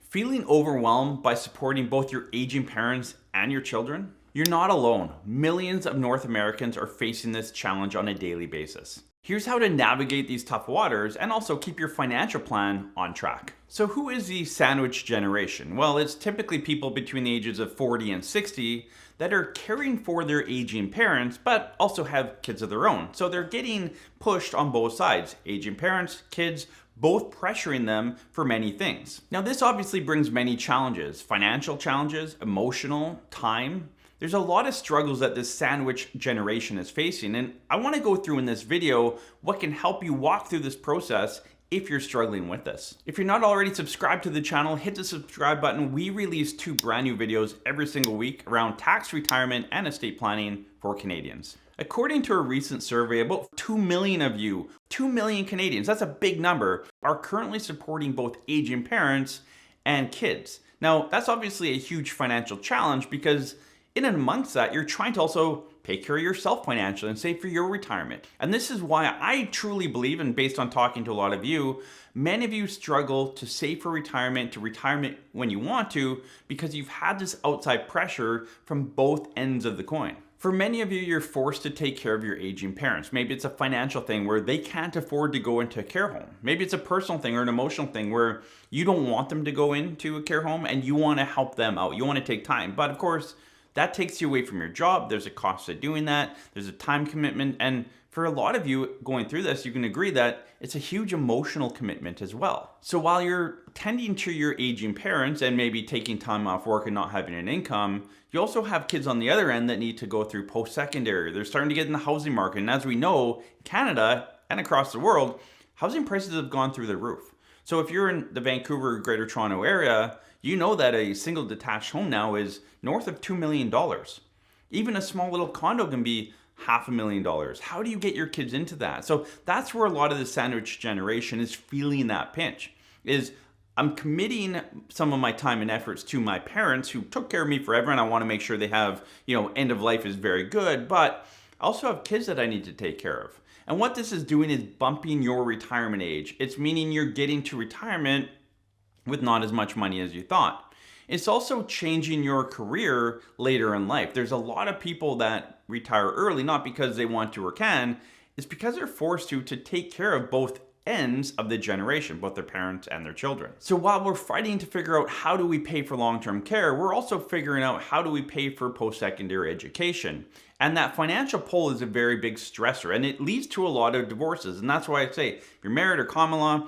Feeling overwhelmed by supporting both your aging parents and your children? You're not alone. Millions of North Americans are facing this challenge on a daily basis. Here's how to navigate these tough waters and also keep your financial plan on track. So who is the sandwich generation? Well, it's typically people between the ages of 40 and 60 that are caring for their aging parents, but also have kids of their own. So they're getting pushed on both sides. Aging parents, kids, both pressuring them for many things. Now, this obviously brings many challenges, financial challenges, emotional, time. There's a lot of struggles that this sandwich generation is facing, and I want to go through in this video what can help you walk through this process if you're struggling with this. If you're not already subscribed to the channel, hit the subscribe button. We release 2 brand new videos every single week around tax, retirement, and estate planning for Canadians. According to a recent survey, about 2 million of you, 2 million Canadians, that's a big number, are currently supporting both aging parents and kids. Now, that's obviously a huge financial challenge because in and amongst that, you're trying to also take care of yourself financially and save for your retirement. And this is why I truly believe, and based on talking to a lot of you, many of you struggle to save for retirement, to retirement when you want to, because you've had this outside pressure from both ends of the coin. For many of you, you're forced to take care of your aging parents. Maybe it's a financial thing where they can't afford to go into a care home. Maybe it's a personal thing or an emotional thing where you don't want them to go into a care home and you want to help them out. You want to take time. But of course, that takes you away from your job. There's a cost to doing that. There's a time commitment. And for a lot of you going through this, you can agree that it's a huge emotional commitment as well. So while you're tending to your aging parents and maybe taking time off work and not having an income, you also have kids on the other end that need to go through post-secondary. They're starting to get in the housing market. And as we know, Canada and across the world, housing prices have gone through the roof. So if you're in the Vancouver, Greater Toronto area, you know that a single detached home now is north of $2 million. Even a small little condo can be $500,000. How do you get your kids into that? So that's where a lot of the sandwich generation is feeling that pinch. Is I'm committing some of my time and efforts to my parents who took care of me forever, and I want to make sure they have, end of life is very good, but I also have kids that I need to take care of. And what this is doing is bumping your retirement age. It's meaning you're getting to retirement with not as much money as you thought. It's also changing your career later in life. There's a lot of people that retire early, not because they want to or can, it's because they're forced to take care of both ends of the generation, both their parents and their children. So while we're fighting to figure out how do we pay for long-term care, we're also figuring out how do we pay for post-secondary education. And that financial pull is a very big stressor, and it leads to a lot of divorces. And that's why I say, if you're married or common law,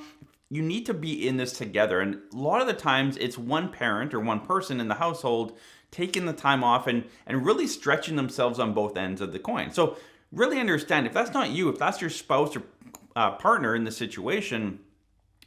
you need to be in this together. And a lot of the times it's one parent or one person in the household taking the time off and really stretching themselves on both ends of the coin. So really understand, if that's not you, if that's your spouse or partner in the situation,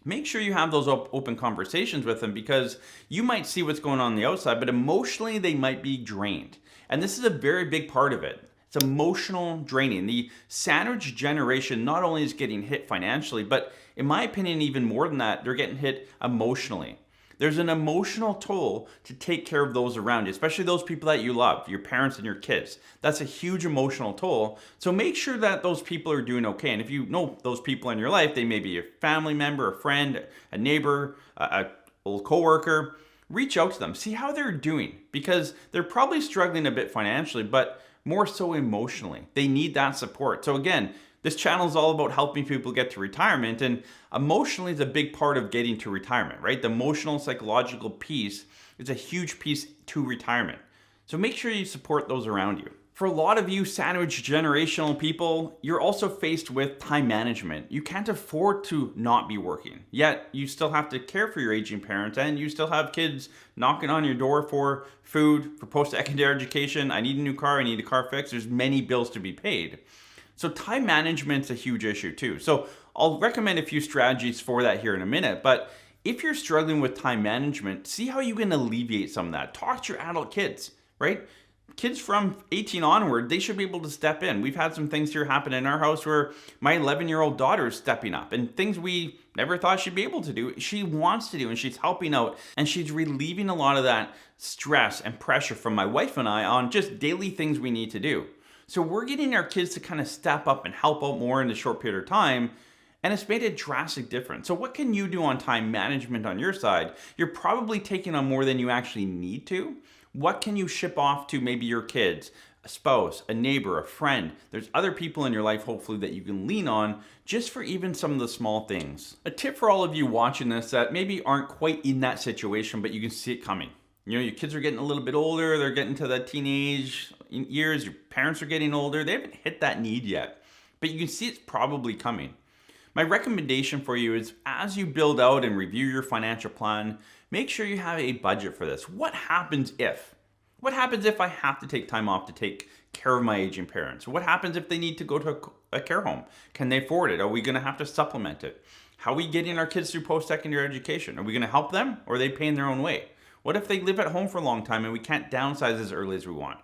make sure you have those open conversations with them, because you might see what's going on the outside, but emotionally they might be drained. And this is a very big part of it. It's emotional draining. The sandwich generation not only is getting hit financially, but in my opinion, even more than that, they're getting hit emotionally. There's an emotional toll to take care of those around you, especially those people that you love, your parents and your kids. That's a huge emotional toll. So make sure that those people are doing okay. And if you know those people in your life, they may be a family member, a friend, a neighbor, a old coworker, reach out to them, see how they're doing, because they're probably struggling a bit financially, but more so emotionally. They need that support. So again, this channel is all about helping people get to retirement, and emotionally is a big part of getting to retirement, right? The emotional, psychological piece is a huge piece to retirement. So make sure you support those around you. For a lot of you sandwich generational people, you're also faced with time management. You can't afford to not be working, yet you still have to care for your aging parents, and you still have kids knocking on your door for food, for post-secondary education. I need a new car, I need a car fix. There's many bills to be paid. So time management's a huge issue too. So I'll recommend a few strategies for that here in a minute, but if you're struggling with time management, see how you can alleviate some of that. Talk to your adult kids, right? Kids from 18 onward, they should be able to step in. We've had some things here happen in our house where my 11-year-old daughter is stepping up, and things we never thought she'd be able to do, she wants to do, and she's helping out, and she's relieving a lot of that stress and pressure from my wife and I on just daily things we need to do. So we're getting our kids to kind of step up and help out more in a short period of time. And it's made a drastic difference. So what can you do on time management on your side? You're probably taking on more than you actually need to. What can you ship off to maybe your kids, a spouse, a neighbor, a friend? There's other people in your life, hopefully, that you can lean on just for even some of the small things. A tip for all of you watching this that maybe aren't quite in that situation, but you can see it coming. You know, your kids are getting a little bit older, they're getting to the teenage years, your parents are getting older, they haven't hit that need yet, but you can see it's probably coming. My recommendation for you is as you build out and review your financial plan, make sure you have a budget for this. What happens if? What happens if I have to take time off to take care of my aging parents? What happens if they need to go to a care home? Can they afford it? Are we going to have to supplement it? How are we getting our kids through post-secondary education? Are we going to help them, or are they paying their own way? What if they live at home for a long time and we can't downsize as early as we want?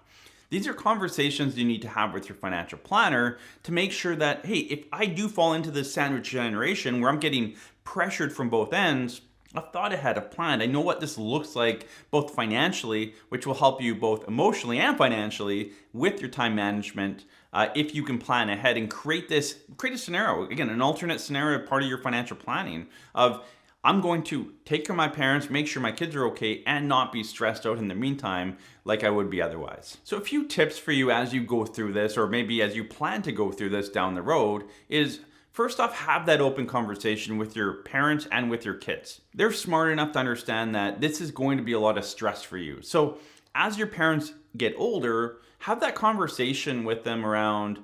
These are conversations you need to have with your financial planner to make sure that, hey, if I do fall into this sandwich generation where I'm getting pressured from both ends, I've thought ahead, I've planned. I know what this looks like both financially, which will help you both emotionally and financially with your time management. If you can plan ahead and create a scenario, again, an alternate scenario, part of your financial planning of, I'm going to take care of my parents, make sure my kids are okay, and not be stressed out in the meantime like I would be otherwise. So a few tips for you as you go through this, or maybe as you plan to go through this down the road, is first off, have that open conversation with your parents and with your kids. They're smart enough to understand that this is going to be a lot of stress for you. So as your parents get older, have that conversation with them around,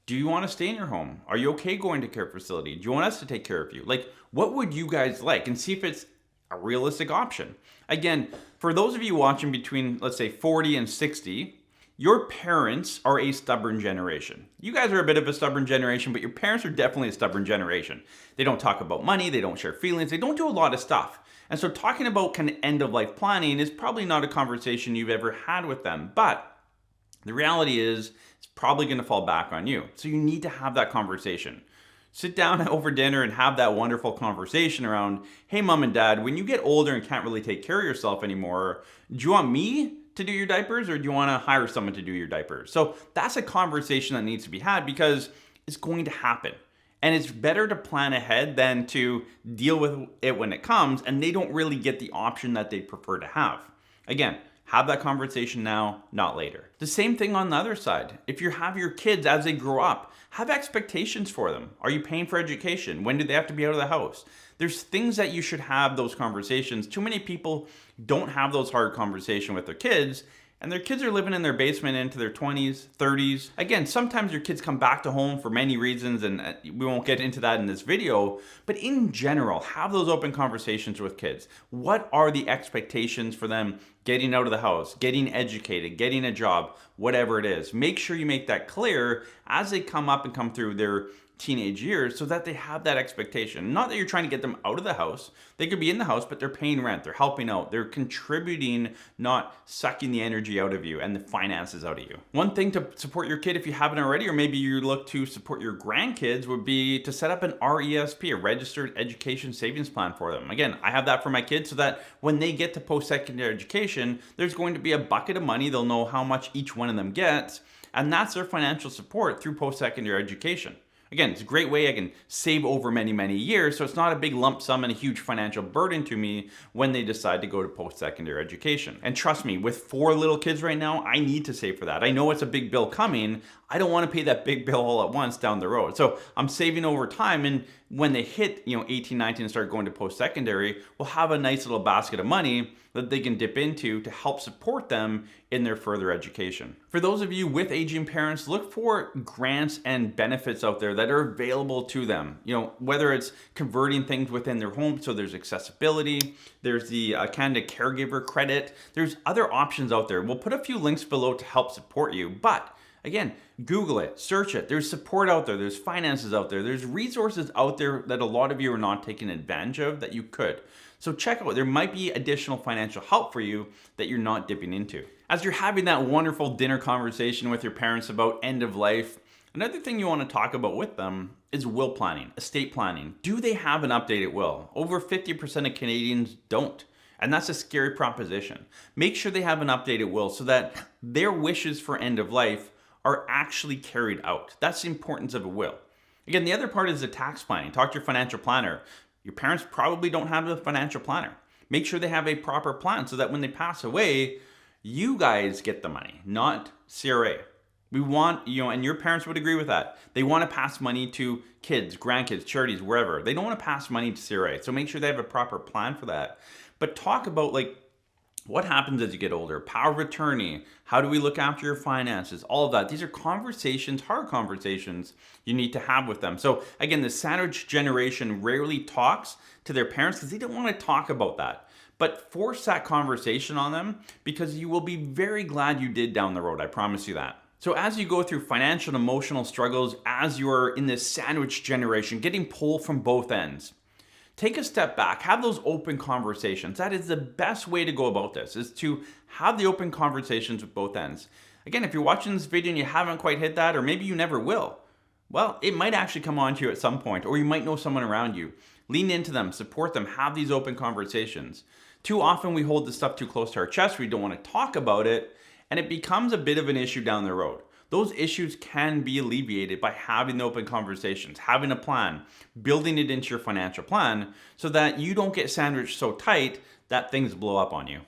do you want to stay in your home? Are you okay going to care facility? Do you want us to take care of you? Like, what would you guys like? And see if it's a realistic option. Again, for those of you watching between, let's say, 40 and 60, your parents are a stubborn generation. You guys are a bit of a stubborn generation, but your parents are definitely a stubborn generation. They don't talk about money, they don't share feelings, they don't do a lot of stuff. And so talking about kind of end of life planning is probably not a conversation you've ever had with them. But the reality is, it's probably going to fall back on you. So you need to have that conversation. Sit down over dinner and have that wonderful conversation around, hey, mom and dad, when you get older and can't really take care of yourself anymore, do you want me to do your diapers, or do you want to hire someone to do your diapers? So that's a conversation that needs to be had because it's going to happen. And it's better to plan ahead than to deal with it when it comes and they don't really get the option that they prefer to have. Again, have that conversation now, not later. The same thing on the other side. If you have your kids as they grow up, have expectations for them. Are you paying for education? When do they have to be out of the house? There's things that you should have those conversations. Too many people don't have those hard conversations with their kids, and their kids are living in their basement into their 20s, 30s. Again, sometimes your kids come back to home for many reasons, and we won't get into that in this video, but in general, have those open conversations with kids. What are the expectations for them getting out of the house, getting educated, getting a job, whatever it is? Make sure you make that clear as they come up and come through their teenage years so that they have that expectation. Not that you're trying to get them out of the house. They could be in the house, but they're paying rent, they're helping out, they're contributing, not sucking the energy out of you and the finances out of you. One thing to support your kid if you haven't already, or maybe you look to support your grandkids, would be to set up an RESP, a registered education savings plan for them. Again, I have that for my kids so that when they get to post-secondary education, there's going to be a bucket of money. They'll know how much each one of them gets, and that's their financial support through post-secondary education. Again, it's a great way I can save over many, many years, so it's not a big lump sum and a huge financial burden to me when they decide to go to post-secondary education. And trust me, with 4 little kids right now, I need to save for that. I know it's a big bill coming. I don't want to pay that big bill all at once down the road. So I'm saving over time, and when they hit 18, 19 and start going to post-secondary, we'll have a nice little basket of money that they can dip into to help support them in their further education. For those of you with aging parents, look for grants and benefits out there that are available to them. Whether it's converting things within their home so there's accessibility, there's the Canada Caregiver Credit, there's other options out there. We'll put a few links below to help support you, but again, Google it, search it. There's support out there, there's finances out there, there's resources out there that a lot of you are not taking advantage of that you could. So check out, there might be additional financial help for you that you're not dipping into. As you're having that wonderful dinner conversation with your parents about end of life, another thing you want to talk about with them is will planning, estate planning. Do they have an updated will? Over 50% of Canadians don't. And that's a scary proposition. Make sure they have an updated will so that their wishes for end of life are actually carried out. That's the importance of a will. Again, the other part is the tax planning. Talk to your financial planner. Your parents probably don't have a financial planner. Make sure they have a proper plan so that when they pass away, you guys get the money, not CRA. We want, and your parents would agree with that. They want to pass money to kids, grandkids, charities, wherever. They don't want to pass money to CRA. So make sure they have a proper plan for that. But talk about what happens as you get older, power of attorney, how do we look after your finances, all of that. These are conversations, hard conversations you need to have with them. So again, the sandwich generation rarely talks to their parents because they don't want to talk about that. But force that conversation on them because you will be very glad you did down the road. I promise you that. So as you go through financial and emotional struggles, as you're in this sandwich generation, getting pulled from both ends, take a step back, have those open conversations. That is the best way to go about this, is to have the open conversations with both ends. Again, if you're watching this video and you haven't quite hit that, or maybe you never will, well, it might actually come on to you at some point, or you might know someone around you. Lean into them, support them, have these open conversations. Too often we hold this stuff too close to our chest, we don't want to talk about it, and it becomes a bit of an issue down the road. Those issues can be alleviated by having the open conversations, having a plan, building it into your financial plan so that you don't get sandwiched so tight that things blow up on you.